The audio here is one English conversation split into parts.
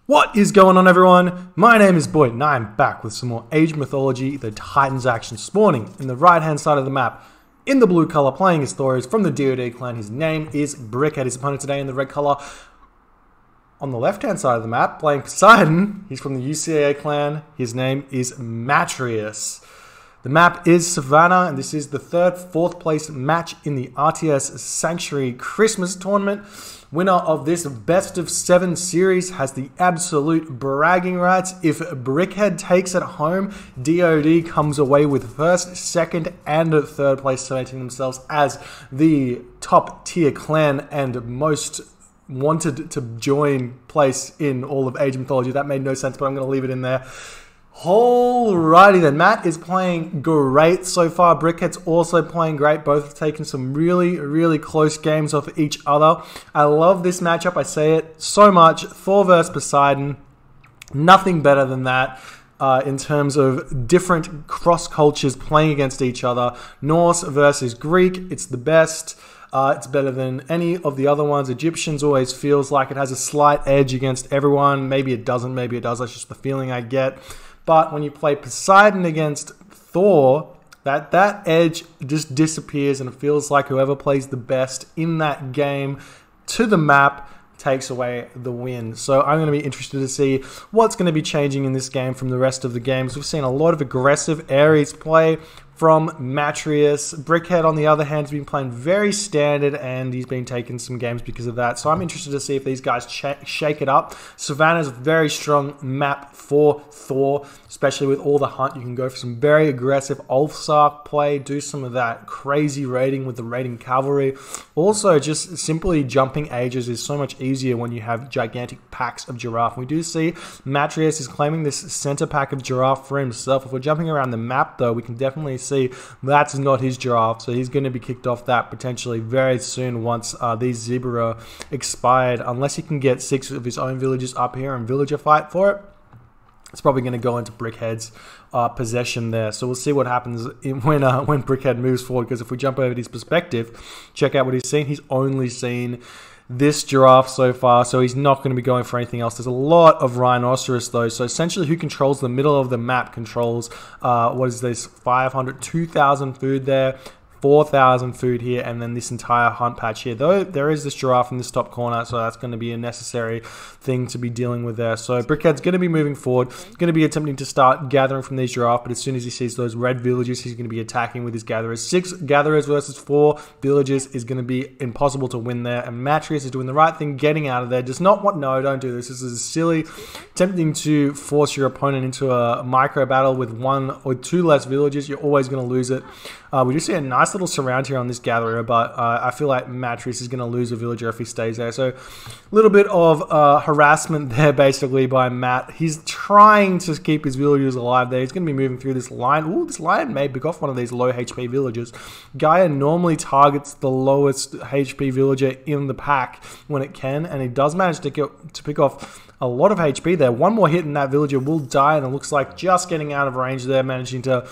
What is going on, everyone? My name is Boit, and I am back with some more Age of Mythology, the Titans action. Spawning in the right-hand side of the map, in the blue color, playing his Thor is from the DoD clan. His name is Brickhead. His opponent today in the red color. On the left-hand side of the map, playing Poseidon, he's from the UCA clan. His name is Matreiuss. The map is Savannah, and this is the fourth place match in the RTS-Sanctuary Christmas Tournament. Winner of this best of 7 series has the absolute bragging rights. If Brickhead takes it home, DoD comes away with first, second, and third place, cementing themselves as the top tier clan and most wanted to join place in all of Age of Mythology. That made no sense, but I'm going to leave it in there. Alrighty then, Matt is playing great so far. Brickhead's also playing great. Both have taken some really close games off each other. I love this matchup. I say it so much. Thor versus Poseidon. Nothing better than that in terms of different cross cultures playing against each other. Norse versus Greek. It's the best. It's better than any of the other ones. Egyptians always feels like it has a slight edge against everyone. Maybe it doesn't. Maybe it does. That's just the feeling I get. But when you play Poseidon against Thor, that edge just disappears, and it feels like whoever plays the best in that game to the map takes away the win. So I'm going to be interested to see what's going to be changing in this game from the rest of the games. We've seen a lot of aggressive Ares play from Matreiuss. Brickhead, on the other hand, has been playing very standard, and he's been taking some games because of that. So I'm interested to see if these guys shake it up. Savannah's a very strong map for Thor, especially with all the hunt. You can go for some very aggressive Ulfsark play, do some of that crazy raiding with the raiding cavalry. Also, just simply jumping ages is so much easier when you have gigantic packs of giraffe. We do see Matreiuss is claiming this center pack of giraffe for himself. If we're jumping around the map, though, we can definitely see that's not his giraffe, so he's going to be kicked off that potentially very soon once these zebra are expired, unless he can get 6 of his own villagers up here and villager fight for it. It's probably going to go into Brickhead's possession there. So we'll see what happens when Brickhead moves forward, because if we jump over to his perspective, check out what he's seen. He's only seen this giraffe so far, so he's not going to be going for anything else. There's a lot of rhinoceros though, so essentially who controls the middle of the map controls, what is this, 500, 2,000 food there, 4,000 food here, and then this entire hunt patch here. Though there is this giraffe in this top corner, so that's going to be a necessary thing to be dealing with there. So Brickhead's going to be moving forward, going to be attempting to start gathering from these giraffe, but as soon as he sees those red villagers, he's going to be attacking with his gatherers. 6 gatherers versus 4 villagers is going to be impossible to win there, and Matreiuss is doing the right thing, getting out of there. Does not want, no, don't do this. This is silly. Attempting to force your opponent into a micro battle with 1 or 2 less villagers, you're always going to lose it. We do see a nice little surround here on this gatherer, but I feel like Matreiuss is going to lose a villager if he stays there. So a little bit of harassment there basically by Matt. He's trying to keep his villagers alive there. He's going to be moving through this line. Ooh, this lion may pick off one of these low HP villagers. Gaia normally targets the lowest HP villager in the pack when it can, and he does manage to pick off a lot of HP there. One more hit and that villager will die, and it looks like just getting out of range there, managing to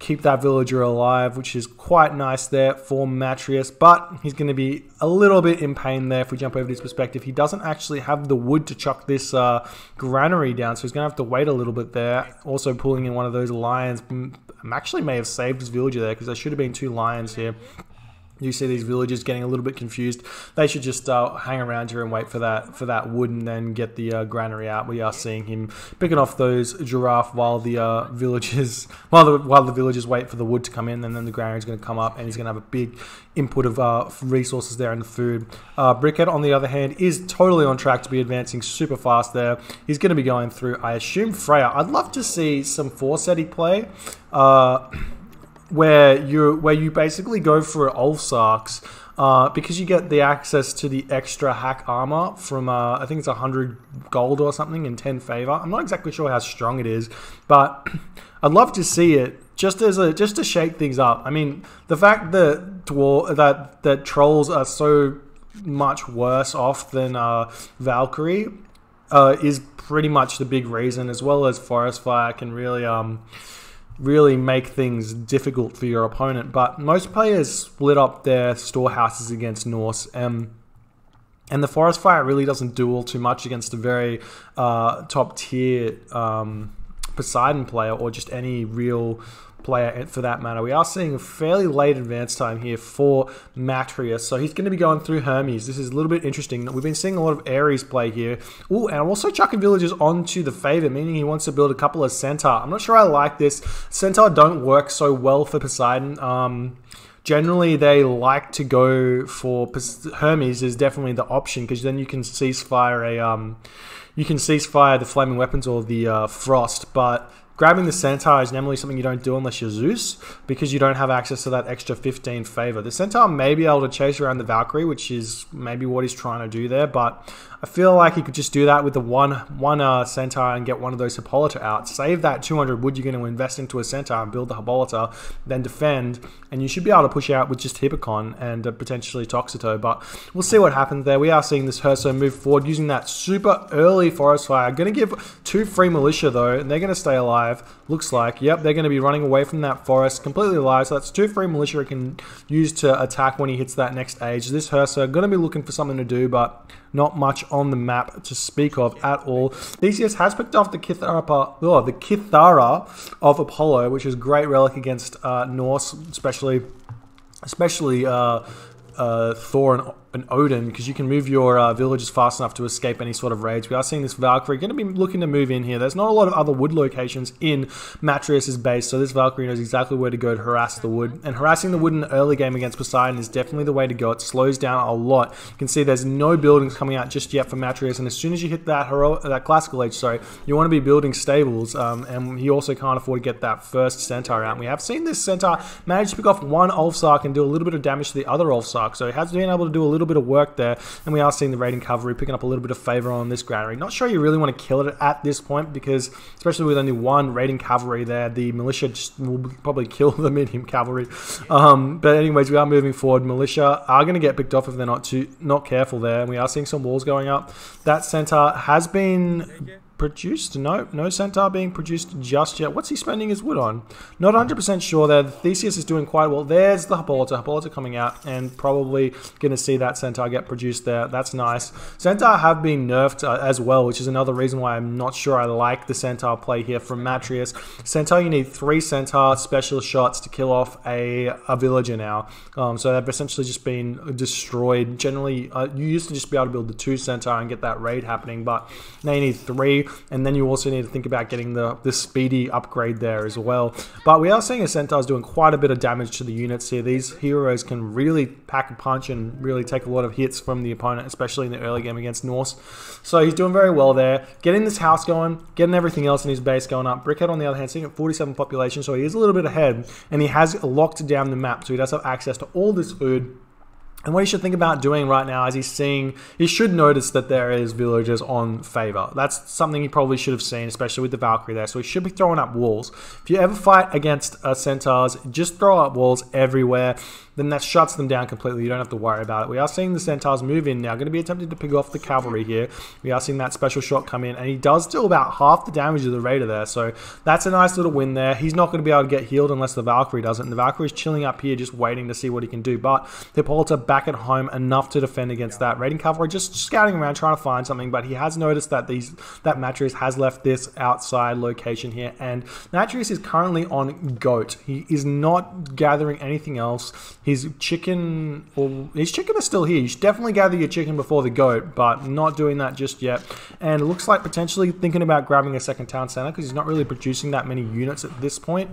keep that villager alive, which is quite nice there for Matreiuss, but he's going to be a little bit in pain there if we jump over to his perspective. He doesn't actually have the wood to chuck this granary down, so he's going to have to wait a little bit there. Also pulling in one of those lions. Actually may have saved his villager there, because there should have been 2 lions here. You see these villagers getting a little bit confused. They should just hang around here and wait for that wood, and then get the granary out. We are seeing him picking off those giraffe while the villagers wait for the wood to come in, and then the granary is going to come up, and he's going to have a big input of resources there in the food. Brickhead, on the other hand, is totally on track to be advancing super fast there. He's going to be going through, I assume, Freya. I'd love to see some Forseti play. Where you basically go for Ulfsarks, because you get the access to the extra hack armor from I think it's 100 gold or something and 10 favor. I'm not exactly sure how strong it is, but I'd love to see it just to shake things up. I mean, the fact that that trolls are so much worse off than Valkyrie is pretty much the big reason, as well as Forest Fire can really make things difficult for your opponent. But most players split up their storehouses against Norse. And the Forest Fire really doesn't do all too much against a very top tier Poseidon player, or just any real player for that matter. We are seeing a fairly late advance time here for Matreiuss, so he's going to be going through Hermes. This is a little bit interesting. We've been seeing a lot of Ares play here. Ooh, and I'm also chucking villagers onto the favor, meaning he wants to build a couple of Centaur. I'm not sure I like this. Centaur don't work so well for Poseidon. Generally, they like to go for Hermes is definitely the option, because then you can ceasefire the flaming weapons or the frost. But grabbing the Centaur is normally something you don't do unless you're Zeus, because you don't have access to that extra 15 favor. The Centaur may be able to chase around the Valkyrie, which is maybe what he's trying to do there, but I feel like he could just do that with the one Centaur and get one of those Hippolyta out. Save that 200 wood you're going to invest into a Centaur and build the Hippolyta, then defend, and you should be able to push out with just Hippocon and potentially Toxito, but we'll see what happens there. We are seeing this Herso move forward using that super early Forest Fire. Going to give 2 free militia though, and they're going to stay alive. Looks like, yep, they're going to be running away from that forest completely alive, so that's 2 free militia he can use to attack when he hits that next age. This Herso going to be looking for something to do, but not much on the map to speak of at all. Theseus has picked off the Kithara of Apollo, which is a great relic against Norse, especially Thor and Odin, because you can move your villages fast enough to escape any sort of raids. We are seeing this Valkyrie going to be looking to move in here. There's not a lot of other wood locations in Matreiuss's base, so this Valkyrie knows exactly where to go to harass the wood. And harassing the wood in the early game against Poseidon is definitely the way to go. It slows down a lot. You can see there's no buildings coming out just yet for Matreiuss, and as soon as you hit that classical age, you want to be building stables, and he also can't afford to get that first Centaur out. And we have seen this Centaur manage to pick off one Ulfsark and do a little bit of damage to the other Ulfsark, so he has been able to do a little bit of work there, and we are seeing the raiding cavalry picking up a little bit of favor on this granary. Not sure you really want to kill it at this point, because especially with only one raiding cavalry there, the militia just will probably kill the medium cavalry. But anyways, we are moving forward. Militia are going to get picked off if they're not careful there, and we are seeing some walls going up. That Centaur has been produced? No Centaur being produced just yet. What's he spending his wood on? Not 100% sure there. Theseus is doing quite well. There's the Hippolyta coming out, and probably going to see that Centaur get produced there. That's nice. Centaur have been nerfed as well, which is another reason why I'm not sure I like the Centaur play here from Matreiuss. Centaur, you need 3 Centaur special shots to kill off a villager now. So they've essentially just been destroyed. Generally, you used to just be able to build the 2 Centaur and get that raid happening, but now you need 3. And then you also need to think about getting the speedy upgrade there as well. But we are seeing a Centaur's doing quite a bit of damage to the units here. These heroes can really pack a punch and really take a lot of hits from the opponent, especially in the early game against Norse. So he's doing very well there. Getting this house going, getting everything else in his base going up. Brickhead, on the other hand, sitting at 47 population, so he is a little bit ahead. And he has locked down the map, so he does have access to all this food. And what he should think about doing right now is he should notice that there is villagers on favor. That's something he probably should have seen, especially with the Valkyrie there. So he should be throwing up walls. If you ever fight against Centaurs, just throw up walls everywhere. Then that shuts them down completely. You don't have to worry about it. We are seeing the Centaurs move in now. Going to be attempting to pick off the cavalry here. We are seeing that special shot come in, and he does deal about half the damage of the raider there. So that's a nice little win there. He's not going to be able to get healed unless the Valkyrie does it. And the Valkyrie is chilling up here, just waiting to see what he can do. But Hippolyta back at home enough to defend against that. Raiding cavalry just scouting around trying to find something, but he has noticed that that Matreiuss has left this outside location here, and Matreiuss is currently on goat. He is not gathering anything else. His chicken is still here. You should definitely gather your chicken before the goat, but not doing that just yet. And it looks like potentially thinking about grabbing a second town center, because he's not really producing that many units at this point.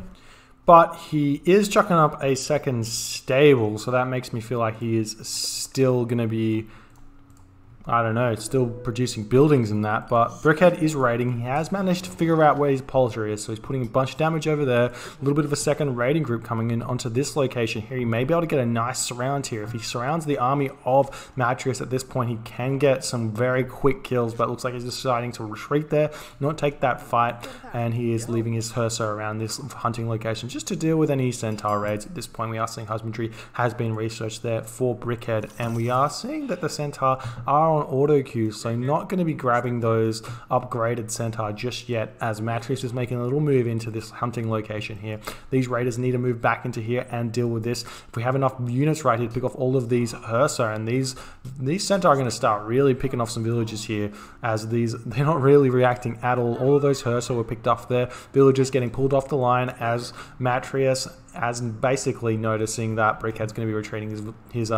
But he is chucking up a second stable, so that makes me feel like he is still going to be, I don't know, still producing buildings and that. But Brickhead is raiding. He has managed to figure out where his Hippolyta is, so he's putting a bunch of damage over there. A little bit of a second raiding group coming in onto this location here. He may be able to get a nice surround here. If he surrounds the army of Matreiuss at this point, he can get some very quick kills, but it looks like he's deciding to retreat there, not take that fight, and he is leaving his Herso around this hunting location just to deal with any Centaur raids. At this point, we are seeing husbandry has been researched there for Brickhead, and we are seeing that the Centaur are on auto queue, so not going to be grabbing those upgraded centaur just yet, as matreiuss is making a little move into this hunting location here. These raiders need to move back into here and deal with this. If we have enough units right here to pick off all of these Hursa, and these centaur are going to start really picking off some villages here, as they're not really reacting at all. All of those Hursa were picked off there. Villagers getting pulled off the line as matreiuss, as basically noticing that Brickhead's going to be retreating his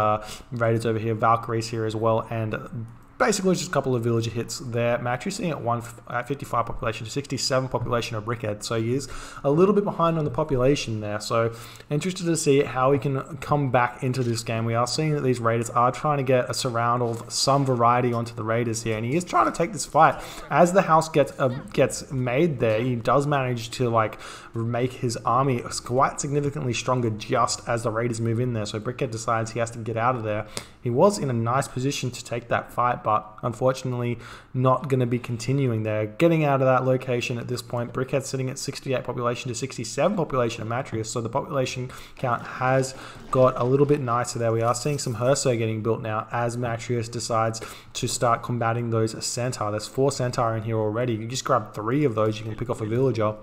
raiders over here, Valkyries here as well, and basically just a couple of villager hits there. matreiuss sitting at 55 population to 67 population of Brickhead, so he is a little bit behind on the population there. So interested to see how he can come back into this game. We are seeing that these raiders are trying to get a surround of some variety onto the raiders here, and he is trying to take this fight. As the house gets made there, he does manage to like make his army quite significantly stronger just as the raiders move in there. So Brickhead decides he has to get out of there. He was in a nice position to take that fight, but unfortunately not going to be continuing there. Getting out of that location at this point, Brickhead sitting at 68 population to 67 population of matreiuss, so the population count has got a little bit nicer there. We are seeing some Hursa getting built now as matreiuss decides to start combating those centaur. There's 4 centaur in here already. You just grab 3 of those, you can pick off a villager.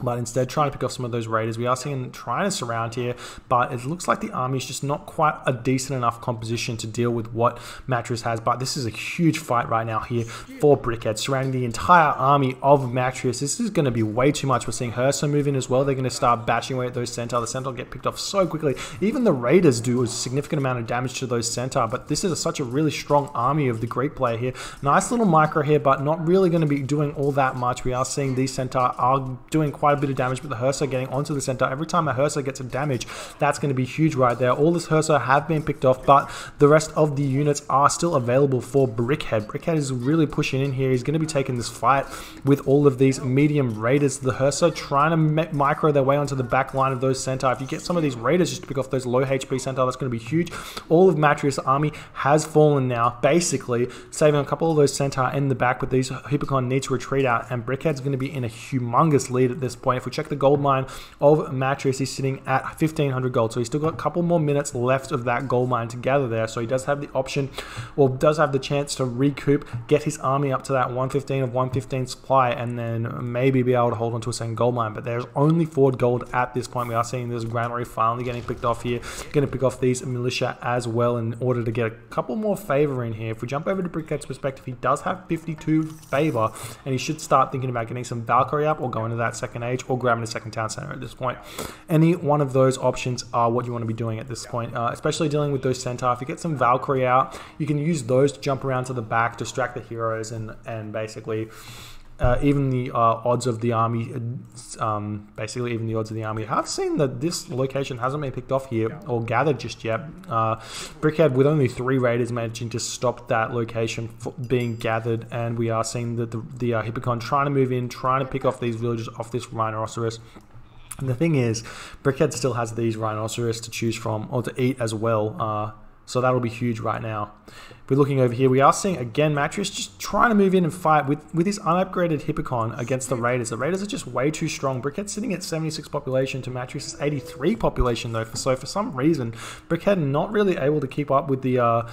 But instead trying to pick off some of those raiders. We are seeing trying to surround here, but it looks like the army is just not quite a decent enough composition to deal with what matreiuss has. But this is a huge fight right now here for Brickhead, surrounding the entire army of matreiuss. This is going to be way too much. We're seeing Hursa move in as well. They're going to start bashing away at those centaur. The centaur get picked off so quickly. Even the raiders do a significant amount of damage to those centaur, but this is such a really strong army of the Greek player here. Nice little micro here, but not really going to be doing all that much. We are seeing these centaur are doing quite a bit of damage, but the Hursa getting onto the center. Every time a Hursa gets a damage, that's going to be huge right there. All this Hursa have been picked off, but the rest of the units are still available for Brickhead. Brickhead is really pushing in here. He's going to be taking this fight with all of these medium raiders. The Hursa trying to micro their way onto the back line of those centaur. If you get some of these raiders just to pick off those low HP centaur, that's going to be huge. All of matreiuss' army has fallen now, basically saving a couple of those centaur in the back, but these Hippocon need to retreat out, and Brickhead's going to be in a humongous lead at this point. If we check the gold mine of matreiuss, he's sitting at 1500 gold, so he's still got a couple more minutes left of that gold mine to gather there, so he does have the option, or does have the chance to recoup, get his army up to that 115 of 115 supply, and then maybe be able to hold on to a second gold mine. But there's only 4 gold at this point. We are seeing this granary finally getting picked off here. Going to pick off these militia as well in order to get a couple more favor in here. If we jump over to Brickhead's perspective, he does have 52 favor, and he should start thinking about getting some Valkyrie up, or going to that second age, or grabbing a second town center at this point. Any one of those options are what you want to be doing at this point, especially dealing with those centaur. If you get some Valkyrie out, you can use those to jump around to the back, distract the heroes, and basically even the odds of the army, basically even the odds of the army. I've seen that this location hasn't been picked off here or gathered just yet. Brickhead with only 3 raiders managing to stop that location being gathered, and we are seeing that the Hippocon trying to move in, trying to pick off these villagers off this rhinoceros. And the thing is, Brickhead still has these rhinoceros to choose from, or to eat as well. So that'll be huge right now. If we're looking over here, we are seeing again matreiuss just trying to move in and fight with his unupgraded Hippocon against the raiders. The raiders are just way too strong. Brickhead sitting at 76 population to matreiuss' 83 population though. So for some reason, Brickhead not really able to keep up with the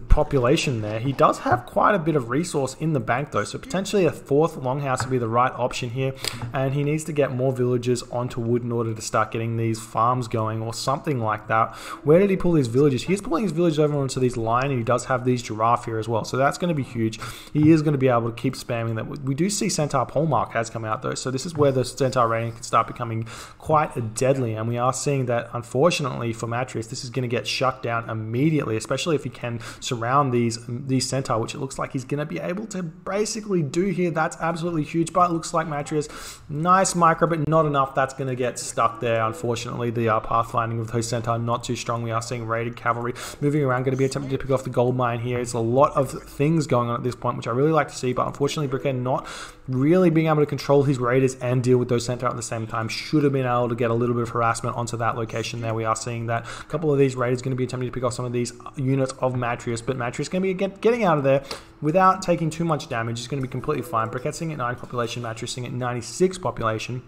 population there. He does have quite a bit of resource in the bank though, so potentially a 4th longhouse would be the right option here. And he needs to get more villagers onto wood in order to start getting these farms going or something like that. Where did he pull his villagers? He's pulling his villagers over onto these line, and he does have these giraffe here as well, so that's going to be huge. He is going to be able to keep spamming that. We do see centaur polemark has come out though, so this is where the centaur raiding can start becoming quite deadly, and we are seeing that unfortunately for matreiuss, this is going to get shut down immediately, especially if he can surround these centaur, which it looks like he's going to be able to basically do here. That's absolutely huge, but it looks like matreiuss, nice micro, but not enough. That's going to get stuck there. Unfortunately, the pathfinding of those centaur not too strong. We are seeing raided cavalry moving around, going to be attempting to pick off the gold mine here. It's a lot of things going on at this point, which I really like to see, but unfortunately Brickhead not really being able to control his raiders and deal with those centaur at the same time. Should have been able to get a little bit of harassment onto that location there. We are seeing that a couple of these raiders going to be attempting to pick off some of these units of matreiuss, but matreiuss going to be getting out of there without taking too much damage. It's going to be completely fine. Brickhead sitting at 9 population, matreiuss sitting at 96 population.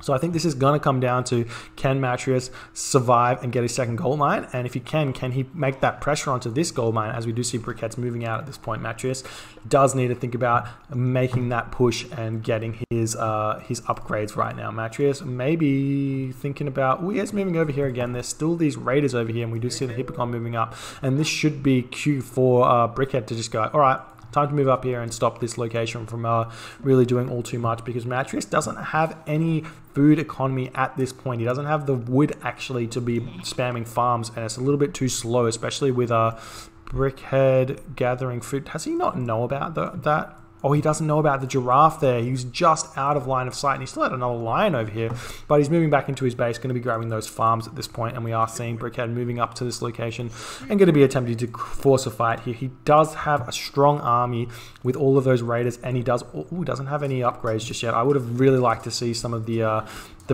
So I think this is going to come down to, can matreiuss survive and get a second gold mine? And if he can he make that pressure onto this gold mine, as we do see Brickhead's moving out at this point? matreiuss does need to think about making that push and getting his upgrades right now. matreiuss maybe thinking about, he is moving over here again. There's still these raiders over here, and we do see the hippocon moving up. And this should be cue for Brickhead to just go, all right, time to move up here and stop this location from really doing all too much, because matreiuss doesn't have any food economy at this point. He doesn't have the wood actually to be spamming farms, and it's a little bit too slow, especially with Brickhead gathering food. Does he not know about that? Oh, he doesn't know about the giraffe there. He's just out of line of sight, and he still had another lion over here, but he's moving back into his base, going to be grabbing those farms at this point, and we are seeing Brickhead moving up to this location and going to be attempting to force a fight here. He does have a strong army with all of those raiders, and he doesn't have any upgrades just yet. I would have really liked to see some of the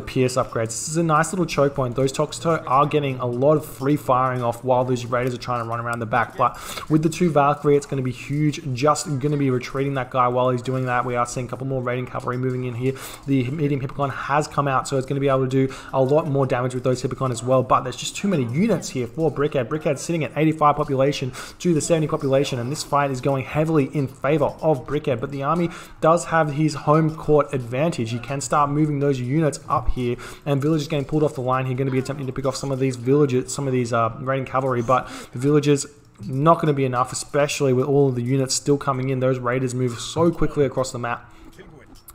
Pierce upgrades. This is a nice little choke point. Those Toxito are getting a lot of free firing off while those raiders are trying to run around the back, but with the 2 Valkyrie, it's going to be huge. Just going to be retreating that guy while he's doing that. We are seeing a couple more raiding cavalry moving in here. The medium hippocon has come out, so it's going to be able to do a lot more damage with those hippocon as well, but there's just too many units here for Brickhead. Brickhead's sitting at 85 population to the 70 population, and this fight is going heavily in favor of Brickhead, but the army does have his home court advantage. He can start moving those units up here, and villagers getting pulled off the line. He's going to be attempting to pick off some of these villages, some of these raiding cavalry, but the villagers not going to be enough, especially with all of the units still coming in. Those raiders move so quickly across the map,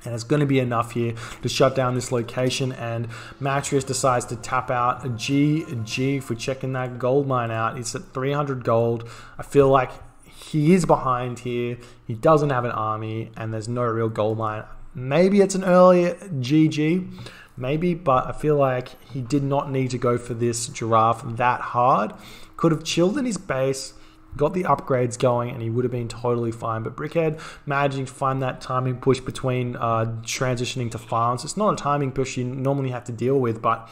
and it's going to be enough here to shut down this location. And matreiuss decides to tap out a GG for checking that gold mine out. He's at 300 gold. I feel like he is behind here. He doesn't have an army, and there's no real gold mine. Maybe it's an early GG, maybe, but I feel like he did not need to go for this giraffe that hard. Could have chilled in his base, got the upgrades going, and he would have been totally fine. But Brickhead managing to find that timing push between transitioning to farms. It's not a timing push you normally have to deal with, but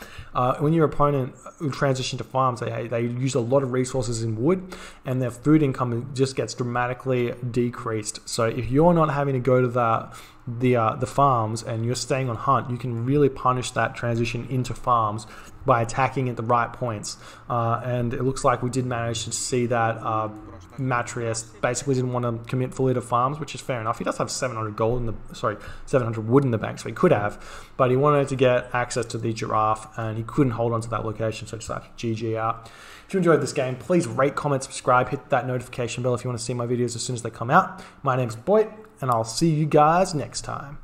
when your opponent transition to farms, they use a lot of resources in wood, and their food income just gets dramatically decreased. So if you're not having to go to the farms and you're staying on hunt, you can really punish that transition into farms by attacking at the right points. And it looks like we did manage to see that matreiuss basically didn't want to commit fully to farms, which is fair enough. He does have 700 gold in the 700 wood in the bank, so he could have, but he wanted to get access to the giraffe, and he couldn't hold on to that location, so just have to GG out. If you enjoyed this game, please rate, comment, subscribe, hit that notification bell if you want to see my videos as soon as they come out. My name's Boit, and I'll see you guys next time.